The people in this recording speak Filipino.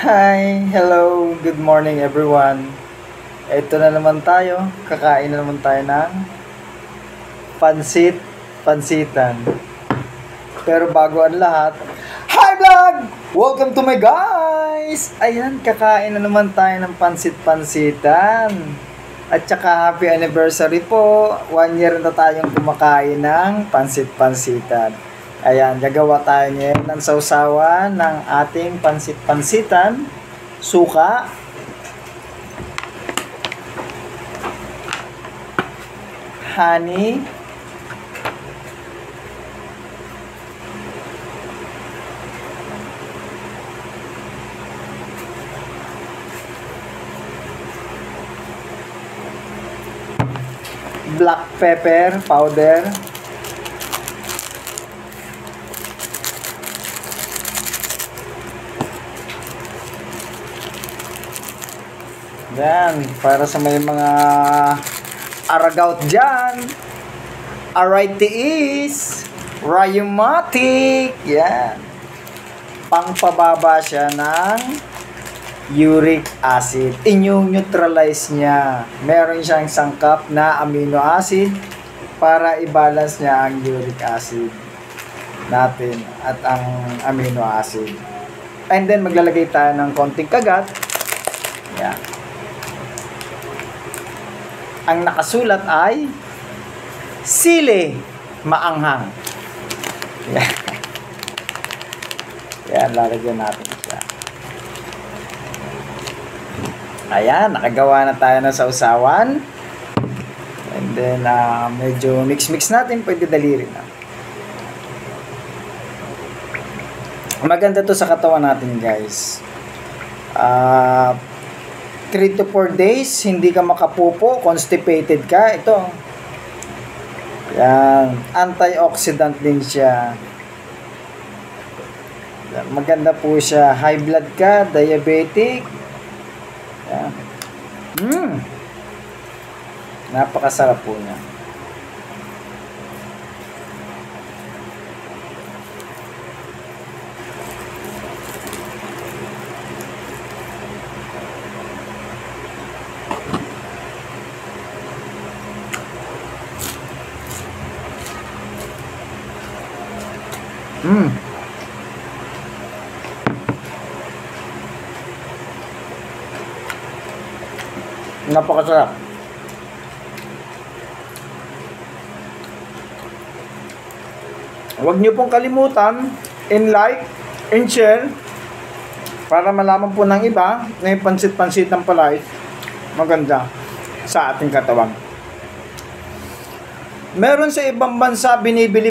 Hi! Hello! Good morning everyone! Ito na naman tayo. Kakain na naman tayo ng pansitan. Pero bago ang lahat, hi vlog! Welcome to my guys! Ayan, kakain na naman tayo ng pansitan. At saka happy anniversary po. 1 year na tayong kumakain ng pansitan. Ayan, gagawa tayo ngayon ng sausawan ng ating pansitan, suka, honey, black pepper powder, yan, para sa may mga aragaut dyan, arthritis, rheumatic, yan, pangpababa siya ng uric acid. Neutralize niya. Meron siyang sangkap na amino acid para i-balance niya ang uric acid natin at ang amino acid. And then maglalagay tayo ng konting kagat. Yan. Ang nakasulat ay sili maanghang. Yan. Yan, lalagyan natin siya. Ayan, nakagawa na tayo ng sausawan. And then, medyo mix-mix natin. Pwede daliri na. Maganda to sa katawan natin, guys. 3 to 4 days, hindi ka makapupo, constipated ka, ito. Yan, antioxidant din siya. Yan, maganda po siya. High blood ka, diabetic. Yan. Napakasarap po niya. Napakasarap. Huwag niyo pong kalimutan like and share para malaman po ng iba na yung pansit-pansitan pala ay maganda sa ating katawan. Meron sa ibang bansa binibili